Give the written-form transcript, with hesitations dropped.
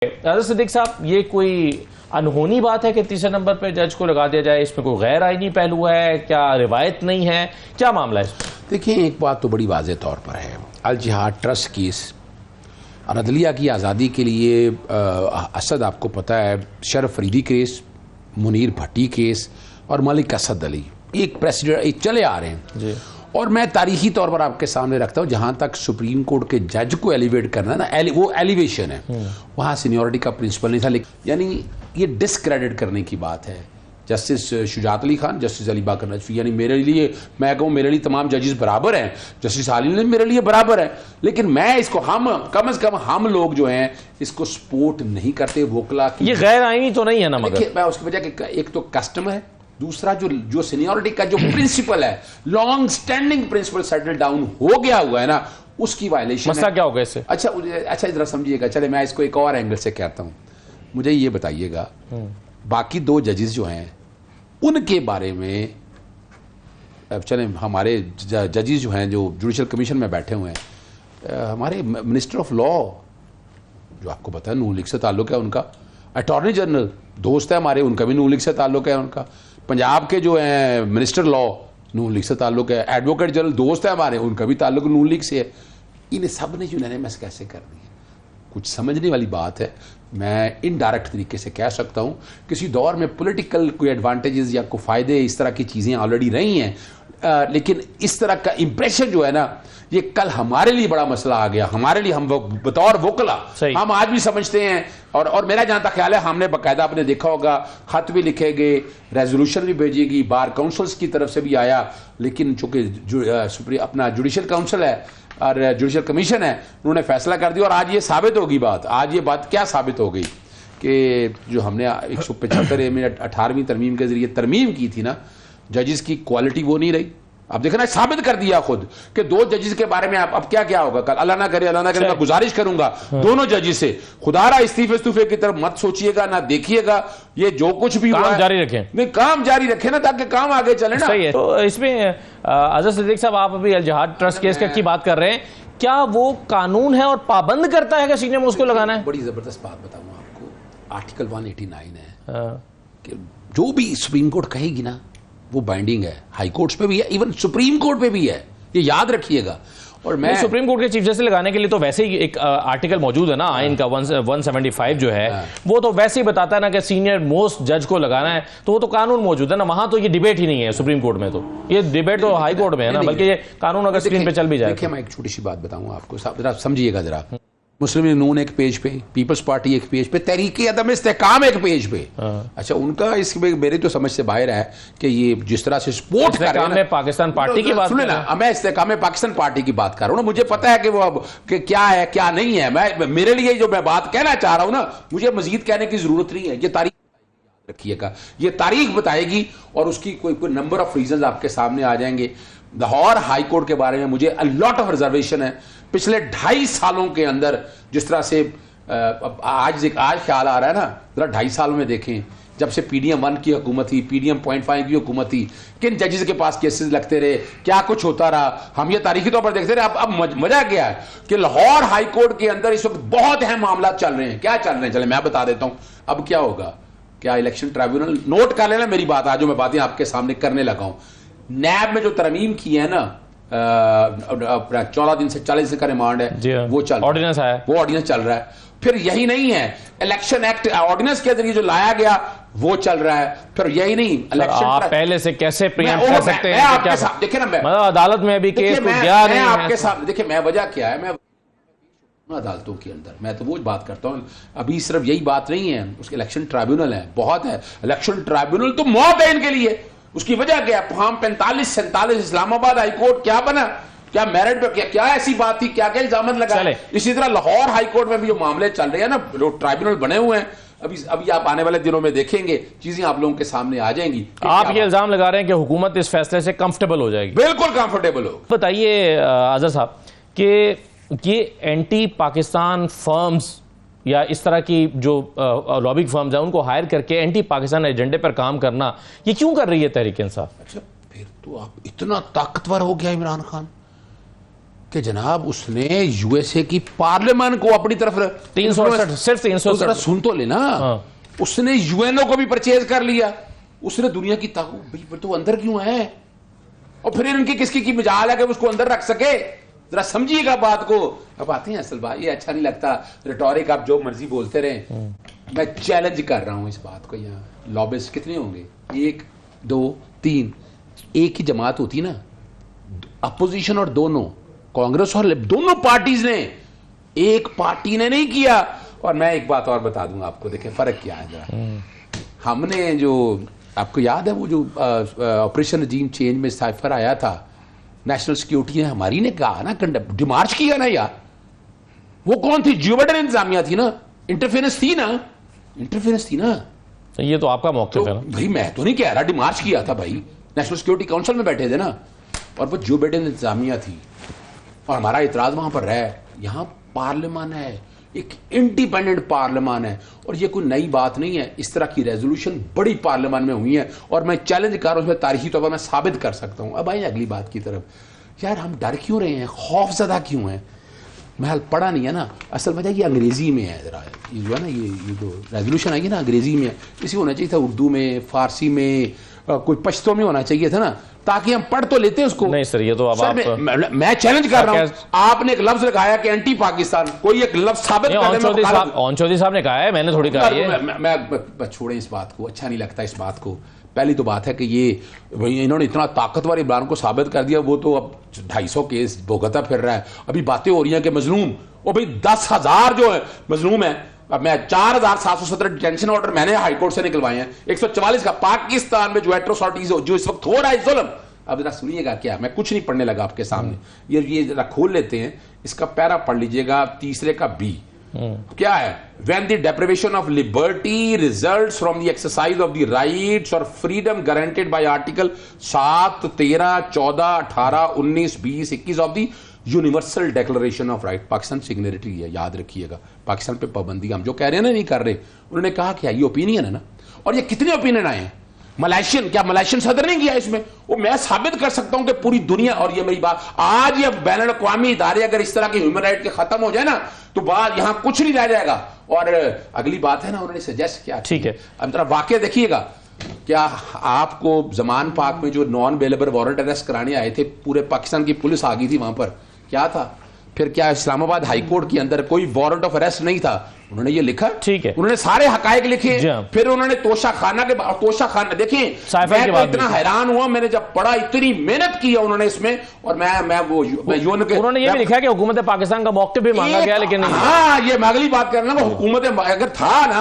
आज़ाद सिद्दीकी साहब, ये कोई अनहोनी बात है कि तीसरे नंबर पे जज को लगा दिया जाए? इसमें कोई गैर आईनी पहलू है क्या? रिवायत नहीं है? क्या मामला है? देखिए, एक बात तो बड़ी वाज़ेह तौर पर है, अल जिहाद ट्रस्ट केस और अदलिया की आज़ादी के लिए असद, आपको पता है, शरफ फरीदी केस, मुनीर भट्टी केस और मलिक असद अली एक प्रेसिडेंट चले आ रहे हैं जी। और मैं तारीखी तौर पर आपके सामने रखता हूँ, जहाँ तक सुप्रीम कोर्ट के जज को एलिवेट करना है ना, वो एलिवेशन है, वहाँ सीनियरिटी का प्रिंसिपल नहीं था। लेकिन यानी ये डिसक्रेडिट करने की बात है। जस्टिस शुजात अली खान, जस्टिस अली बाकर नजफी, यानी मेरे लिए, मैं कहूँ मेरे लिए तमाम जजेस बराबर हैं, जस्टिस आलिम मेरे लिए बराबर है, लेकिन मैं इसको, हम कम से कम हम लोग जो हैं इसको सपोर्ट नहीं करते वोकला की। ये गैर आईनी तो नहीं है ना? मगर मैं उसकी वजह एक तो कस्टम है, दूसरा जो सीनियरिटी का जो प्रिंसिपल है, long standing principle settle down हो गया हुआ है ना, उसकी वायलेशन। मसला क्या होगा इससे? अच्छा जरा समझिएगा। चले मैं इसको एक और एंगल से कहता हूं, मुझे ये बताइएगा, बाकी दो जजेस जो हैं उनके बारे में, चले हमारे जजेस जो हैं जो जुडिशल कमीशन में बैठे हुए हैं, हमारे मिनिस्टर ऑफ लॉ जो आपको पता है नून लीग से ताल्लुक है उनका, अटॉर्नी जनरल दोस्त है हमारे, उनका भी नून लीग से ताल्लुक है उनका, पंजाब के जो हैं मिनिस्टर लॉ नून लीग से ताल्लुक है, एडवोकेट जनरल दोस्त है हमारे, उनका भी ताल्लुक नून लीग से है। इन्हें सब ने यूनानिमस कैसे कर दी है? कुछ समझने वाली बात है। मैं इनडायरेक्ट तरीके से कह सकता हूँ, किसी दौर में पॉलिटिकल कोई एडवांटेजेस या कोई फ़ायदे, इस तरह की चीज़ें ऑलरेडी रही हैं, लेकिन इस तरह का इंप्रेशन जो है ना, ये कल हमारे लिए बड़ा मसला आ गया। हमारे लिए, हम बतौर वोकला हम आज भी समझते हैं, और मेरा जहां तक ख्याल है, हमने बाकायदा, आपने देखा होगा, खत भी लिखे गए, रेजोल्यूशन भी भेजेगी, बार काउंसिल्स की तरफ से भी आया, लेकिन चूंकि अपना जुडिशल काउंसिल है और जुडिशल कमीशन है, उन्होंने फैसला कर दिया। और आज ये साबित होगी बात, आज ये बात क्या साबित हो गई कि जो हमने 175 में 18वीं तरमीम के जरिए तरमीम की थी ना, जजेस की क्वालिटी वो नहीं रही। अब देखना, साबित कर दिया खुद कि दो जजेस के बारे में अब क्या क्या होगा कल, अल्लाह ना करे, मैं गुजारिश करूंगा दोनों जजेस से, खुदारा इस्तीफे की तरफ मत सोचिएगा, ना देखिएगा, ये जो कुछ भी काम जारी रखें, नहीं काम जारी रखें ना, ताकि काम आगे चले ना। सही है। तो इसमें आज़ाद सिद्दीकी साहब, आप अभी अल जिहाद ट्रस्ट केस की बात कर रहे हैं, क्या वो कानून है और पाबंद करता है कि सीने में उसको लगाना है? बड़ी जबरदस्त बात बताऊं आपको, आर्टिकल 189 है कि जो भी सुप्रीम कोर्ट कहेगी ना वो बाइंडिंग है, हाई कोर्ट्स पे भी है, इवन सुप्रीम कोर्ट पे भी है, ये याद रखिएगा। और मैं सुप्रीम कोर्ट के चीफ जस्टिस लगाने के लिए तो वैसे ही एक आर्टिकल मौजूद है ना, आइन का 175 जो है, वो तो वैसे ही बताता है ना कि सीनियर मोस्ट जज को लगाना है, तो वो तो कानून मौजूद है ना, वहां तो ये डिबेट ही नहीं है सुप्रीम कोर्ट में, तो ये डिबेट तो हाई कोर्ट में है ना, बल्कि ये कानून अगर स्क्रीन पे चल भी जाए। देखिए, मैं एक छोटी सी बात बताऊं आपको, जरा समझिएगा जरा। मुस्लिम नून एक पेज पे, पीपल्स पार्टी एक पेज पे, तहरीक अदम इस्तेकाम एक पेज पे। अच्छा, उनका इसमें मेरी तो समझ से बाहर है कि ये जिस तरह से सपोर्ट कर रहे हैं, पाकिस्तान पार्टी की बात सुने ना, मैं इस्तेकाम पाकिस्तान पार्टी की बात कर रहा हूँ ना, मुझे पता है कि वो अब कि क्या है क्या नहीं है। मैं, मेरे लिए जो मैं बात कहना चाह रहा हूँ ना, मुझे मजीद कहने की जरूरत नहीं है, ये तारीख रखिएगा, ये तारीख बताएगी और उसकी कोई नंबर ऑफ रीजन आपके सामने आ जाएंगे। लाहौर हाई कोर्ट के बारे में मुझे अ लॉट ऑफ रिजर्वेशन है। पिछले 2.5 सालों के अंदर जिस तरह से आज ख्याल आ रहा है ना, जरा 2.5 सालों में देखें, जब से PDM 1 की हुकूमत थी, PDM 0.5 की हुकूमत थी, किन जजेस के पास केसेस लगते रहे, क्या कुछ होता रहा, हम ये तारीखी तौर पर देखते रहे। अब मजा क्या है कि लाहौर हाई कोर्ट के अंदर इस वक्त बहुत अहम मामला चल रहे हैं। क्या चल रहे हैं, चले मैं बता देता हूं। अब क्या होगा, क्या इलेक्शन ट्राइब्यूनल, नोट कर लेना मेरी बात, आज जो मैं बातें आपके सामने करने लगा हूं, नैब में जो तरमीम की है ना, 14 दिन से 40 दिन का रिमांड है, वो चल ऑर्डिनेंस है, वो ऑर्डिनेंस चल रहा है। फिर यही नहीं है, इलेक्शन एक्ट ऑर्डिनेंस के जरिए जो लाया गया वो चल रहा है। फिर यही नहीं, इलेक्शन आप पहले से कैसे प्रीएम्प्ट कर सकते हैं? देखिए ना, मैं अदालत में भी केस गया नहीं है आपके सामने। देखिए, मैं वजह क्या है, मैं अदालतों के अंदर मैं तो वो बात करता हूं, अभी सिर्फ यही बात नहीं है, उसके इलेक्शन ट्राइब्यूनल है, बहुत है। इलेक्शन ट्राइब्यूनल तो मौत है इनके लिए। उसकी वजह क्या है, हम 45-47 इस्लामाबाद हाईकोर्ट क्या बना, क्या मेरिट पे क्या ऐसी बात थी, क्या इल्जाम लगा। इसी तरह लाहौर हाईकोर्ट में भी जो मामले चल रहे हैं ना, जो ट्राइब्यूनल बने हुए हैं, अभी आप आने वाले दिनों में देखेंगे, चीजें आप लोगों के सामने आ जाएंगी। आप ये इल्जाम लगा रहे हैं कि हुकूमत इस फैसले से कंफर्टेबल हो जाएगी? बिल्कुल कंफर्टेबल हो। बताइए आज़ाद साहब कि ये एंटी पाकिस्तान फर्म्स या इस तरह की जो लॉबिंग फर्म्स हैं, उनको हायर करके एंटी पाकिस्तान एजेंडे पर काम करना, ये क्यों कर रही है तहरीक इंसाफ? अच्छा, फिर तो आप, इतना ताकतवर हो गया इमरान खान, कि जनाब उसने यूएसए की पार्लियामेंट को अपनी तरफ 368 सिर्फ 368 सुन तो लेना। उसने यूएनओ को भी परचेज कर लिया, उसने दुनिया की ताकत भाई फिर तो अंदर क्यों है, और फिर इनकी किसकी की मजाल है कि उसको अंदर रख सके, जरा समझिएगा बात को। अब आते हैं असल बात, ये अच्छा नहीं लगता रिटोरिक आप जो मर्जी बोलते रहे, मैं चैलेंज कर रहा हूं इस बात को। यहाँ लॉबिस्ट कितने होंगे, 1 2 3, एक ही जमात होती ना, अपोजिशन और दोनों, कांग्रेस और दोनों पार्टीज ने, एक पार्टी ने नहीं किया। और मैं एक बात और बता दूंगा आपको, देखें फर्क क्या है जरा। हमने जो, आपको याद है वो जो ऑपरेशन रजीम चेंज में साइफर आया था, नेशनल सिक्योरिटी ने हमारी ने कहा ना, डिमार्च किया ना यार, वो कौन थी, जो बिडेन इंतजामिया थी ना, इंटरफेरेंस थी ना, इंटरफेरेंस थी ना। तो ये तो आपका मौक़िफ़ है ना भाई, मैं तो नहीं कह रहा, डिमार्च किया था भाई, नेशनल सिक्योरिटी काउंसिल में बैठे थे ना, और वो जो बिडेन इंतजामिया थी, और हमारा इतराज वहां पर रहा। यहां पार्लियामान है, एक इंडिपेंडेंट पार्लियामान है, और ये कोई नई बात नहीं है, इस तरह की रेजोल्यूशन बड़ी पार्लियामान में हुई है, और मैं चैलेंज कर रहा हूं, उसमें तारीखी तौर पर मैं साबित कर सकता हूं। अब आइए अगली बात की तरफ। यार हम डर क्यों रहे हैं, खौफजदा क्यों हैं? मैं हाल पढ़ा नहीं है ना, असल वजह ये अंग्रेजी में है, जरा ये जो है ना, ये जो रेजोल्यूशन आई है ना अंग्रेजी में, इसी होना चाहिए था उर्दू में, फारसी में, कोई पश्तो में होना चाहिए था ना, ताकि हम पढ़ तो लेते उसको। नहीं सर, ये तो अब आप मैं चैलेंज कर रहा हूं, आपने एक लफ्ज लगाया कि एंटी पाकिस्तान, कोई एक लफ्ज साबित चौधरी साहब ने कहा है, मैंने थोड़ी कहा है। मैं छोड़े इस बात को, अच्छा नहीं लगता इस बात को। पहली तो बात है कि ये इन्होंने इतना ताकतवर इमरान को साबित कर दिया, वो तो अब 250 केस भुगता फिर रहा है। अभी बातें हो रही हैं कि मजलूम, वो भाई 10,000 जो है मजलूम है। अब मैं 4,717 डिटेंशन ऑर्डर मैंने हाईकोर्ट से निकलवाए हैं, 144 का पाकिस्तान में जो एट्रोसिटीज जो इस वक्त हो रहा है जुल्म। अब जरा सुनिएगा, क्या मैं कुछ नहीं पढ़ने लगा आपके सामने, ये जरा खोल लेते हैं, इसका पैरा पढ़ लीजिएगा, तीसरे का बी क्या है। When the deprivation of liberty results from the exercise of the rights or freedom guaranteed by Article 7, 13, 14, 18, 19, 20, 21 of the universal declaration of right. Pakistan signatory है, याद रखिएगा। पाकिस्तान पे पाबंदी हम जो कह रहे हैं ना नहीं कर रहे, उन्होंने कहा क्या ये ओपिनियन है ना, और ये कितने ओपिनियन आए हैं। मलेशियन, क्या मलेशियन सदर नहीं किया इसमें, वो मैं साबित कर सकता हूं कि पूरी दुनिया, और ये मेरी बात, आज ये बैन अल-अक़वामी इदारे अगर इस तरह के ह्यूमन राइट के खत्म हो जाए ना, तो बात यहां कुछ नहीं रह जाएगा। और अगली बात है ना, उन्होंने सजेस्ट किया, ठीक है, अब जरा वाकया देखिएगा, क्या आपको जमान पाक में जो नॉन बेलेबल वारंट अरेस्ट कराने आए थे, पूरे पाकिस्तान की पुलिस आ गई थी वहां पर, क्या था फिर, क्या इस्लामाबाद हाई कोर्ट के अंदर कोई वारंट ऑफ अरेस्ट नहीं था, उन्होंने ये लिखा, ठीक है, उन्होंने सारे हकायक लिखे, फिर उन्होंने तोशा खाना देखिए, मैं तो इतना हैरान हुआ, मैंने जब पढ़ा, इतनी मेहनत की है उन्होंने इसमें, और उन्होंने ये भी लिखा कि हुकूमत पाकिस्तान का मौक़िफ़ भी मांगा गया, लेकिन हाँ, ये मैं अगली बात कर रहा हूं, हुकूमत अगर था ना